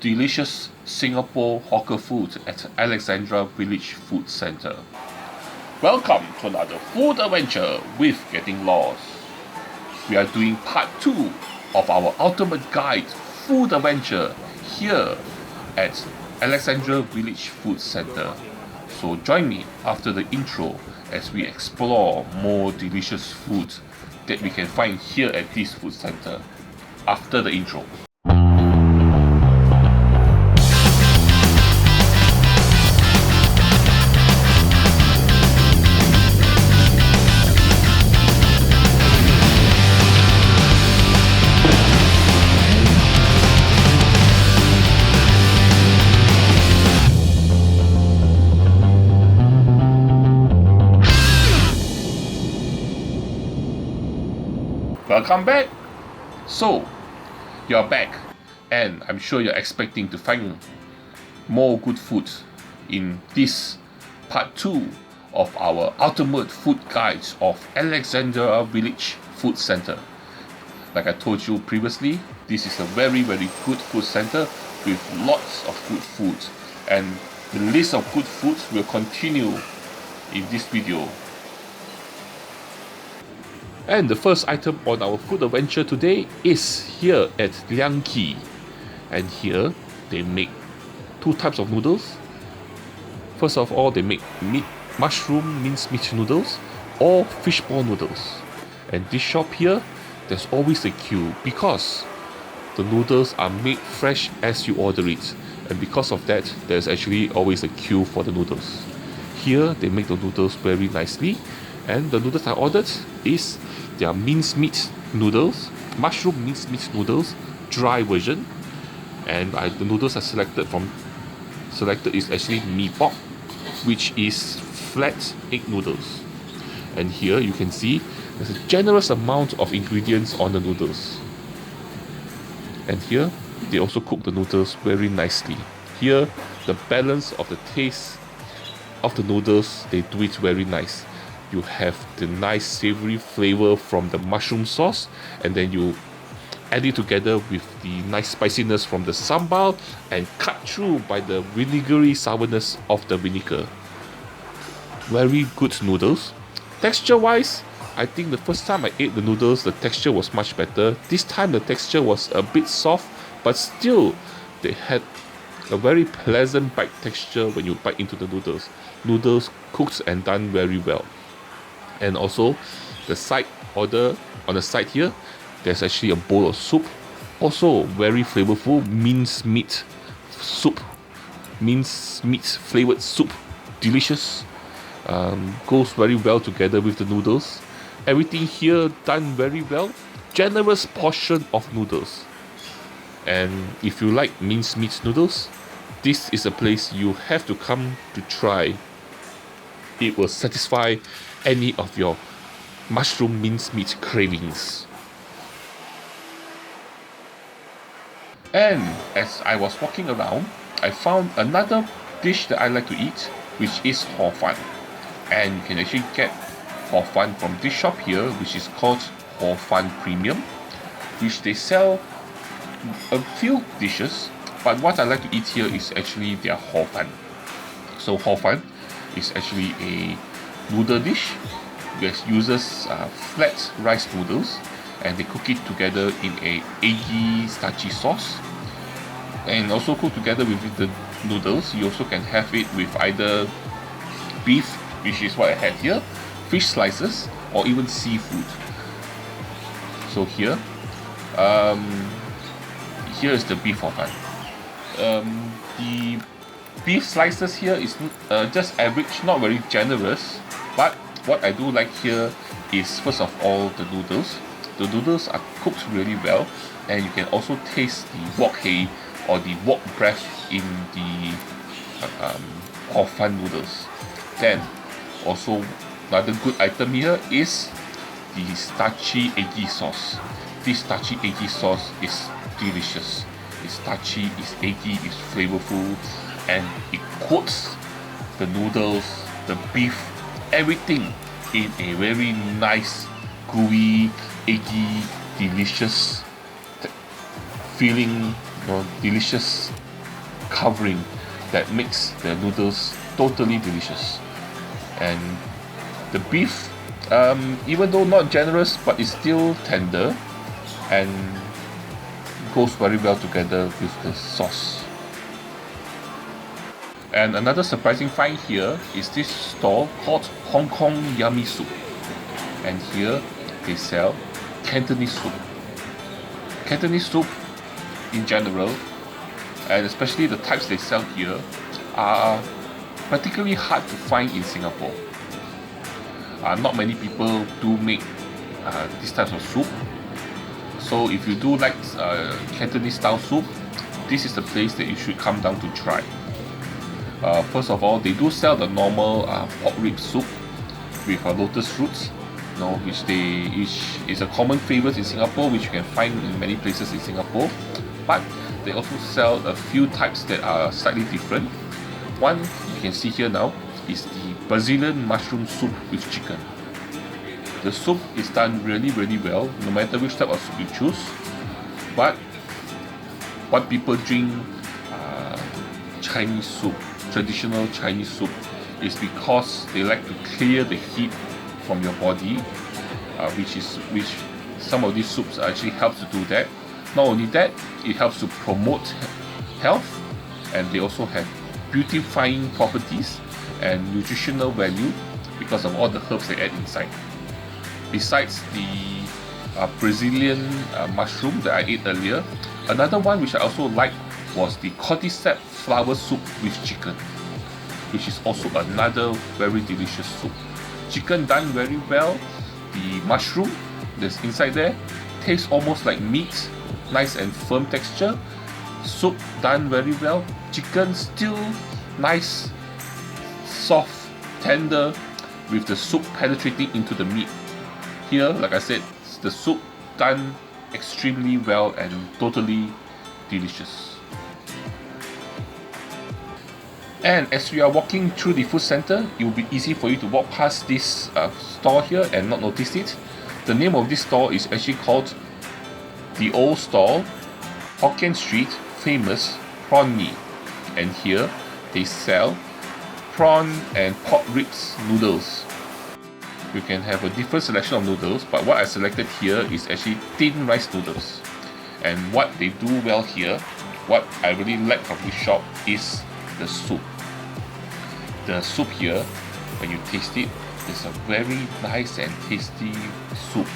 delicious Singapore hawker food at Alexandra Village Food Centre. Welcome to another food adventure with Getting Lost. We are doing part 2 of our ultimate guide food adventure here at Alexandra Village Food Centre. So join me after the intro as we explore more delicious food that we can find here at this food centre. After the intro. Welcome back! So, you're back and I'm sure you're expecting to find more good food in this part 2 of our ultimate food guides of Alexandra Village Food Centre. Like I told you previously, this is a very good food centre with lots of good food, and the list of good foods will continue in this video. And the first item on our food adventure today is here at Liang Ki. And here they make 2 types of noodles. First of all, they make mushroom mincemeat noodles or fishball noodles. And this shop here, there's always a queue because the noodles are made fresh as you order it. And because of that, there's actually always a queue for the noodles. Here they make the noodles very nicely. And the noodles I ordered is their mincemeat noodles, mushroom mincemeat noodles, dry version. And the noodles I selected is actually mee pok, which is flat egg noodles. And here you can see there's a generous amount of ingredients on the noodles. And here they also cook the noodles very nicely. Here the balance of the taste of the noodles, they do it very nice. You have the nice savory flavor from the mushroom sauce, and then you add it together with the nice spiciness from the sambal and cut through by the vinegary sourness of the vinegar. Very good noodles. Texture wise, I think the first time I ate the noodles, the texture was much better. This time the texture was a bit soft, but still they had a very pleasant bite texture when you bite into the noodles. Noodles cooked and done very well. And also the side order on the side here, there's actually a bowl of soup, also very flavorful mincemeat soup, mincemeat flavored soup, delicious, goes very well together with the noodles. Everything here done very well, generous portion of noodles. And if you like mincemeat noodles, this is a place you have to come to try. It will satisfy any of your mushroom mincemeat cravings. And as I was walking around, I found another dish that I like to eat, which is hor fun. And you can actually get hor fun from this shop here, which is called Hor Fun Premium, which they sell a few dishes, but what I like to eat here is actually their hor fun. So hor fun is actually a noodle dish that uses flat rice noodles, and they cook it together in a eggy starchy sauce, and also cook together with the noodles. You also can have it with either beef, which is what I had here, fish slices, or even seafood. So here is the beef hor fun. The beef slices here is just average, not very generous, but what I do like here is, first of all, the noodles. The noodles are cooked really well, and you can also taste the wok hei or the wok breath in the hor fun noodles. Then also another good item here is the starchy eggy sauce. This starchy eggy sauce is delicious. It's starchy, it's eggy, it's flavorful, and it coats the noodles, the beef, everything in a very nice, gooey, eggy, delicious feeling, delicious covering that makes the noodles totally delicious. And the beef, even though not generous, but it's still tender and goes very well together with the sauce. And another surprising find here is this store called Hong Kong Yummy Soup. And here they sell Cantonese soup. Cantonese soup in general, and especially the types they sell here, are particularly hard to find in Singapore. Not many people do make these types of soup. So if you do like Cantonese style soup, this is the place that you should come down to try. First of all, they do sell the normal pork rib soup with lotus roots, which is a common favorite in Singapore, which you can find in many places in Singapore. But they also sell a few types that are slightly different. One you can see here now is the Brazilian mushroom soup with chicken. The soup is done really well, no matter which type of soup you choose. But what people drink Chinese soup, traditional Chinese soup, is because they like to clear the heat from your body, which some of these soups actually help to do that. Not only that, it helps to promote health, and they also have beautifying properties and nutritional value because of all the herbs they add inside. Besides the Brazilian mushroom that I ate earlier, another one which I also liked was the cordyceps flower soup with chicken, which is also another very delicious soup. Chicken done very well, the mushroom that's inside there tastes almost like meat, nice and firm texture. Soup done very well, chicken still nice, soft, tender, with the soup penetrating into the meat. Here, like I said, the soup done extremely well and totally delicious. And as we are walking through the food center, it will be easy for you to walk past this store here and not notice it. The name of this store is actually called The Old Stall, Hokkien Street Famous Prawn Mee. And here they sell prawn and pork ribs noodles. You can have a different selection of noodles, but what I selected here is actually thin rice noodles. And what they do well here, what I really like from this shop, is the soup. The soup here, when you taste it, is a very nice and tasty soup.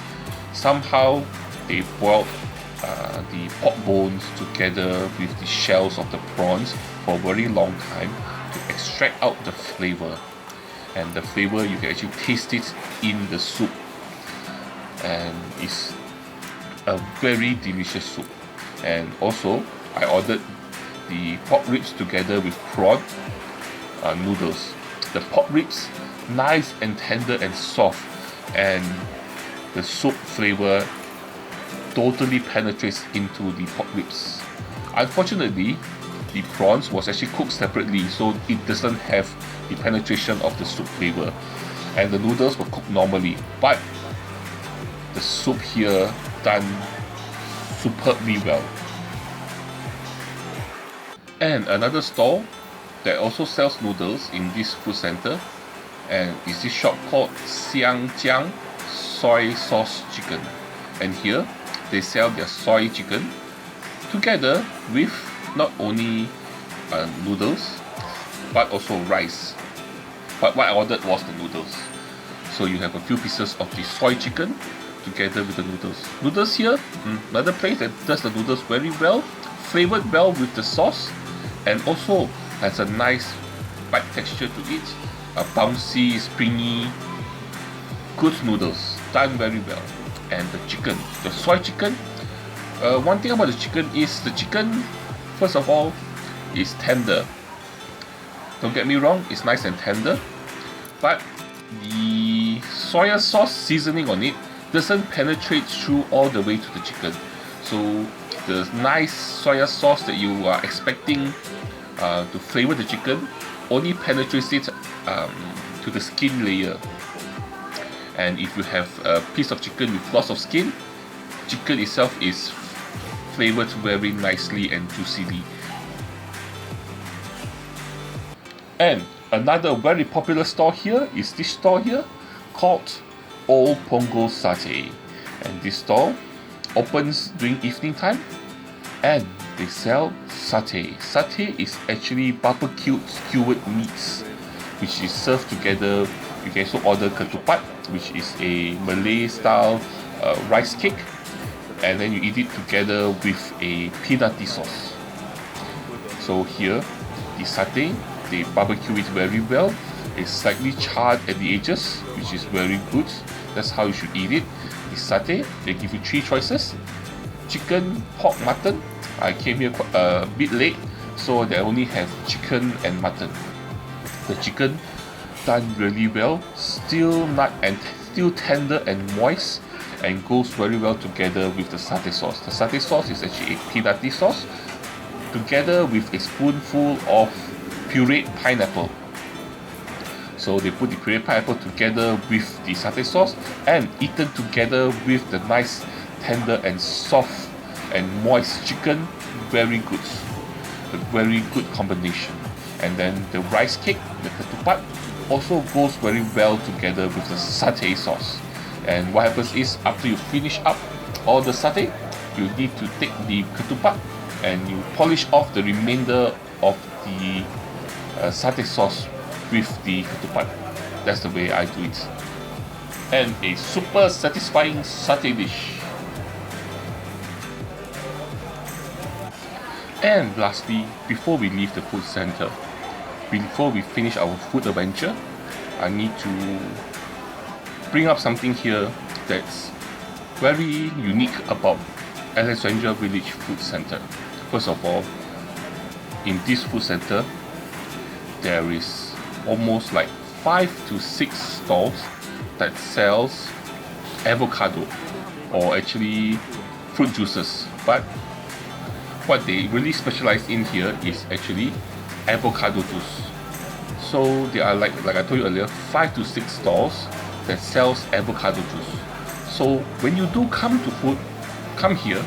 Somehow they boiled the pork bones together with the shells of the prawns for a very long time to extract out the flavor. And the flavor, you can actually taste it in the soup, and it's a very delicious soup. And also I ordered the pork ribs together with prawn noodles. The pork ribs nice and tender and soft, and the soup flavor totally penetrates into the pork ribs. Unfortunately, the prawns was actually cooked separately, so it doesn't have the penetration of the soup flavor, and the noodles were cooked normally, but the soup here done superbly well. And another store that also sells noodles in this food center, and is this shop called Xiangjiang Soy Sauce Chicken. And here they sell their soy chicken together with not only noodles but also rice. But what I ordered was the noodles. So you have a few pieces of the soy chicken together with the noodles. Noodles here, another place that does the noodles very well, flavored well with the sauce, and also has a nice bite texture to it. A bouncy, springy, good noodles, done very well. And the chicken, the soy chicken, one thing about the chicken is the chicken, first of all, is tender. Don't get me wrong, it's nice and tender, but the soya sauce seasoning on it doesn't penetrate through all the way to the chicken. So the nice soya sauce that you are expecting to flavor the chicken only penetrates it to the skin layer. And if you have a piece of chicken with lots of skin, chicken itself is flavored very nicely and juicily. And another very popular store here is this store here called Old Punggol Satay. And this store opens during evening time and they sell satay. Satay is actually barbecued skewered meats which is served together. You can also order ketupat, which is a Malay style rice cake, and then you eat it together with a peanutty sauce. So here, the satay, they barbecue it very well. It's slightly charred at the edges, which is very good. That's how you should eat it. The satay, they give you 3 choices: chicken, pork, mutton. I came here a bit late, so they only have chicken and mutton. The chicken done really well, still tender and moist, and goes very well together with the satay sauce. The satay sauce is actually a peanutty sauce together with a spoonful of pureed pineapple. So they put the pureed pineapple together with the satay sauce and eaten together with the nice tender and soft and moist chicken. Very good, a very good combination. And then the rice cake, the ketupat, also goes very well together with the satay sauce. And what happens is, after you finish up all the satay, you need to take the ketupat and you polish off the remainder of the satay sauce with the ketupat. That's the way I do it. And a super satisfying satay dish. And lastly, before we leave the food center, before we finish our food adventure, I need to bring up something here that's very unique about Alexandra Village Food Centre. First of all, in this food center, there is almost like 5 to 6 stalls that sells avocado, or actually fruit juices. But what they really specialize in here is actually avocado juice. So there are like I told you earlier, 5 to 6 stalls that sells avocado juice. So when you do come here,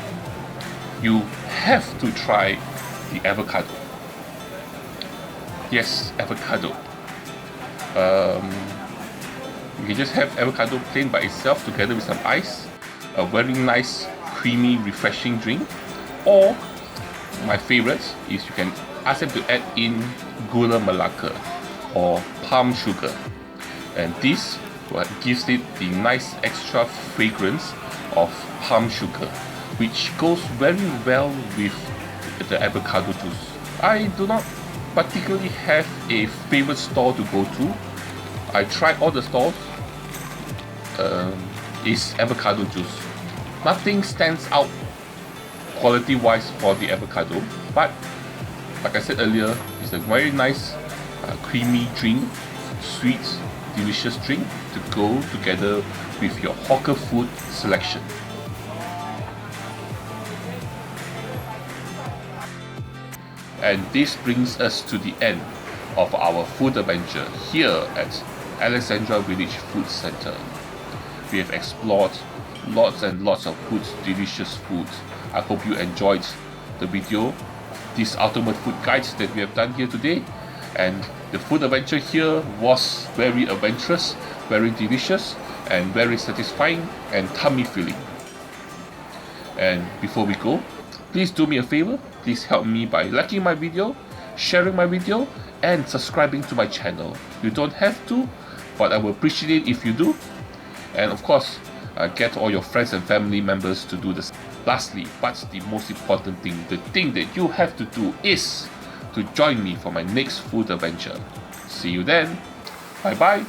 you have to try the avocado. Yes, avocado. You can just have avocado plain by itself together with some ice, a very nice, creamy, refreshing drink. Or my favorite is you can ask them to add in gula melaka or palm sugar, and this gives it the nice extra fragrance of palm sugar, which goes very well with the avocado juice. I do not particularly have a favorite store to go to. I tried all the stores. It's avocado juice. Nothing stands out quality wise for the avocado, but like I said earlier, it's a very nice creamy drink, sweet, delicious drink to go together with your hawker food selection. And this brings us to the end of our food adventure here at Alexandra Village Food Centre. We have explored lots and lots of good, delicious food. I hope you enjoyed the video, this ultimate food guide that we have done here today. And the food adventure here was very adventurous, very delicious, and very satisfying and tummy filling. And before we go, please do me a favor. Please help me by liking my video, sharing my video, and subscribing to my channel. You don't have to, but I will appreciate it if you do. And of course, get all your friends and family members to do this. Lastly, but the most important thing, the thing that you have to do is to join me for my next food adventure. See you then. Bye bye.